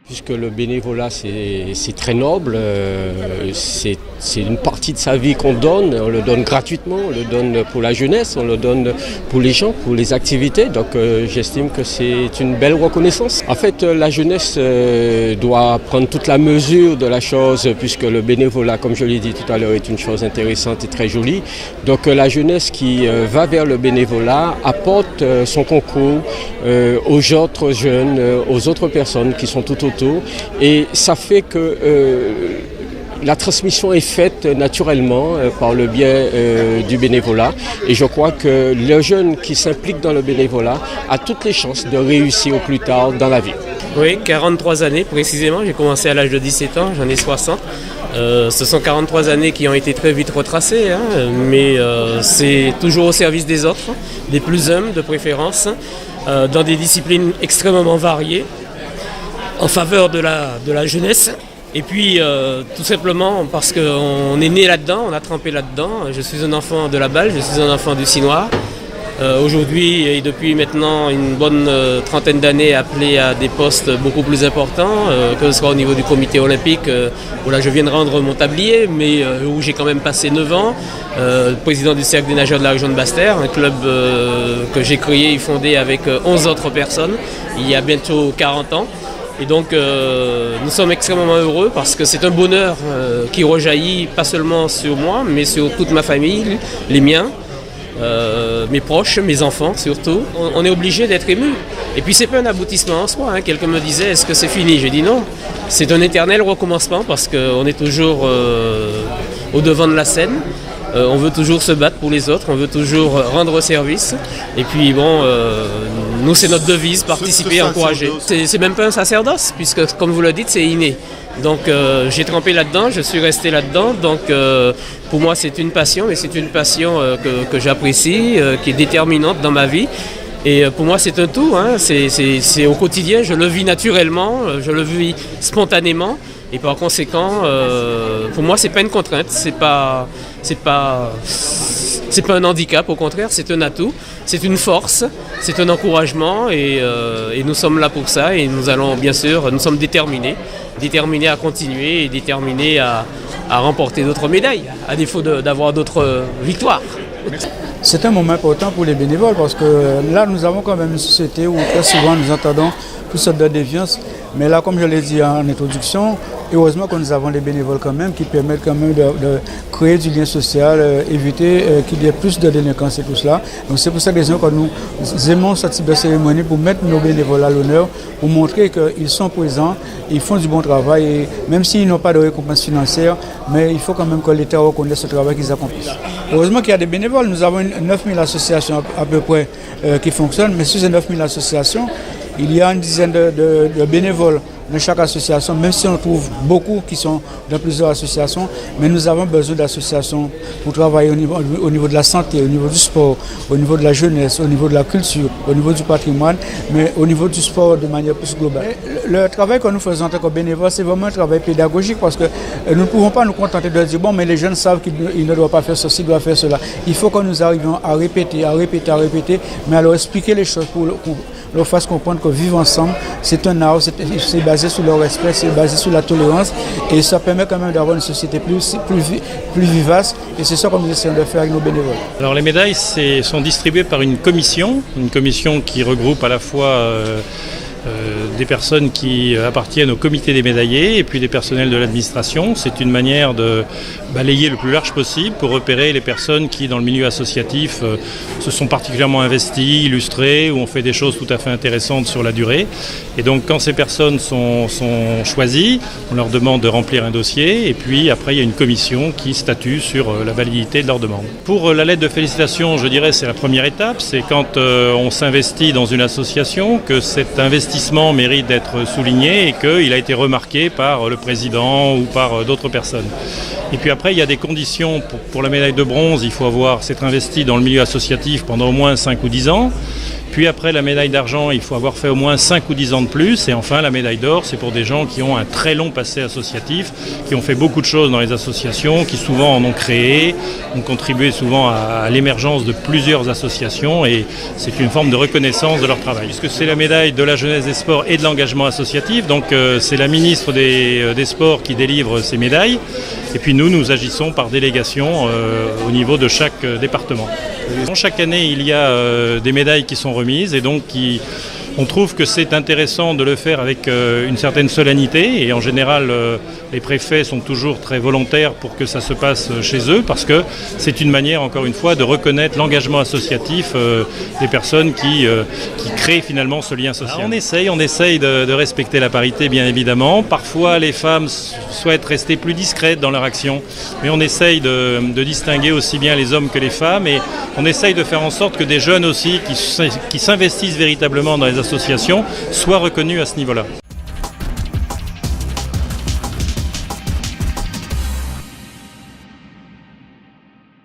puisque le bénévolat c'est très noble, c'est une partie de sa vie qu'on donne, on le donne gratuitement, on le donne pour la jeunesse, on le donne pour les gens, pour les activités, donc j'estime que c'est une belle reconnaissance. En fait, la jeunesse doit prendre toute la mesure de la chose, puisque le bénévolat, comme je l'ai dit tout à l'heure, est une chose intéressante et très jolie. Donc la jeunesse qui va vers le bénévolat apporte son concours aux autres jeunes, aux autres personnes qui sont tout autour, et ça fait que la transmission est faite naturellement par le biais du bénévolat, et je crois que le jeune qui s'implique dans le bénévolat a toutes les chances de réussir au plus tard dans la vie. Oui, 43 années précisément, j'ai commencé à l'âge de 17 ans, j'en ai 60. Ce sont 43 années qui ont été très vite retracées, mais c'est toujours au service des autres, des plus humbles de préférence, dans des disciplines extrêmement variées, en faveur de la jeunesse. Et puis tout simplement parce qu'on est né là-dedans, on a trempé là-dedans. Je suis un enfant de la balle, je suis un enfant du Cinois. Aujourd'hui et depuis maintenant une bonne trentaine d'années appelé à des postes beaucoup plus importants, que ce soit au niveau du comité olympique, où là je viens de rendre mon tablier, mais où j'ai quand même passé 9 ans, président du cercle des nageurs de la région de Basse-Terre, un club que j'ai créé et fondé avec 11 autres personnes il y a bientôt 40 ans. Et donc nous sommes extrêmement heureux parce que c'est un bonheur qui rejaillit pas seulement sur moi, mais sur toute ma famille, les miens. Mes proches, mes enfants surtout, on est obligé d'être ému. Et puis c'est pas un aboutissement en soi, Quelqu'un me disait, est-ce que c'est fini? J'ai dit non, c'est un éternel recommencement parce qu'on est toujours au devant de la scène. On veut toujours se battre pour les autres, on veut toujours rendre service. Et puis bon, nous c'est notre devise, participer, encourager. C'est même pas un sacerdoce, puisque comme vous le dites, c'est inné. Donc j'ai trempé là-dedans, je suis resté là-dedans. Donc pour moi c'est une passion, mais c'est une passion que j'apprécie, qui est déterminante dans ma vie. Et pour moi c'est un tout, c'est au quotidien, je le vis naturellement, je le vis spontanément. Et par conséquent, pour moi c'est pas une contrainte, c'est pas un handicap, au contraire, c'est un atout, c'est une force, c'est un encouragement et nous sommes là pour ça et nous allons bien sûr, nous sommes déterminés à continuer et déterminés à remporter d'autres médailles, à défaut d'avoir d'autres victoires. C'est un moment important pour les bénévoles parce que là nous avons quand même une société où très souvent nous entendons toutes sortes de déviances. Mais là, comme je l'ai dit en introduction, heureusement que nous avons les bénévoles quand même qui permettent quand même de créer du lien social, éviter qu'il y ait plus de délinquance et tout cela. Donc c'est pour cette raison que nous aimons ce type de cérémonie pour mettre nos bénévoles à l'honneur, pour montrer qu'ils sont présents, ils font du bon travail et même s'ils n'ont pas de récompense financière, mais il faut quand même que l'État reconnaisse ce travail qu'ils accomplissent. Heureusement qu'il y a des bénévoles, nous avons 9000 associations à peu près qui fonctionnent, mais sur ces 9000 associations, il y a une dizaine de bénévoles dans chaque association, même si on trouve beaucoup qui sont dans plusieurs associations, mais nous avons besoin d'associations pour travailler au niveau de la santé, au niveau du sport, au niveau de la jeunesse, au niveau de la culture, au niveau du patrimoine, mais au niveau du sport de manière plus globale. Le travail que nous faisons en tant que bénévoles, c'est vraiment un travail pédagogique parce que nous ne pouvons pas nous contenter de dire bon, mais les jeunes savent qu'ils ne doivent pas faire ceci, ils doivent faire cela. Il faut que nous arrivions à répéter, mais à leur expliquer les choses pour leur faire comprendre que vivre ensemble, c'est un art, c'est basé sur le respect, c'est basé sur la tolérance et ça permet quand même d'avoir une société plus vivace et c'est ça que nous essayons de faire avec nos bénévoles. Alors les médailles sont distribuées par une commission qui regroupe à la fois des personnes qui appartiennent au comité des médaillés et puis des personnels de l'administration. C'est une manière de balayer le plus large possible pour repérer les personnes qui, dans le milieu associatif, se sont particulièrement investies, illustrées, ou ont fait des choses tout à fait intéressantes sur la durée. Et donc, quand ces personnes sont choisies, on leur demande de remplir un dossier et puis après, il y a une commission qui statue sur la validité de leur demande. Pour la lettre de félicitations, je dirais c'est la première étape. C'est quand on s'investit dans une association que cet investissement mérite d'être souligné et qu'il a été remarqué par le président ou par d'autres personnes. Et puis après, il y a des conditions pour la médaille de bronze. Il faut s'être investi dans le milieu associatif pendant au moins 5 ou 10 ans. Puis après la médaille d'argent, il faut avoir fait au moins 5 ou 10 ans de plus. Et enfin, la médaille d'or, c'est pour des gens qui ont un très long passé associatif, qui ont fait beaucoup de choses dans les associations, qui souvent en ont créé, ont contribué souvent à l'émergence de plusieurs associations. Et c'est une forme de reconnaissance de leur travail. Puisque c'est la médaille de la jeunesse des sports et de l'engagement associatif. Donc c'est la ministre des Sports qui délivre ces médailles. Et puis nous agissons par délégation au niveau de chaque département. Chaque année, il y a des médailles qui sont remises et donc on trouve que c'est intéressant de le faire avec une certaine solennité et en général les préfets sont toujours très volontaires pour que ça se passe chez eux parce que c'est une manière encore une fois de reconnaître l'engagement associatif des personnes qui créent finalement ce lien social. Alors on essaye de respecter la parité bien évidemment. Parfois les femmes souhaitent rester plus discrètes dans leur action mais on essaye de distinguer aussi bien les hommes que les femmes et on essaye de faire en sorte que des jeunes aussi qui s'investissent véritablement dans les associations soient reconnus à ce niveau-là.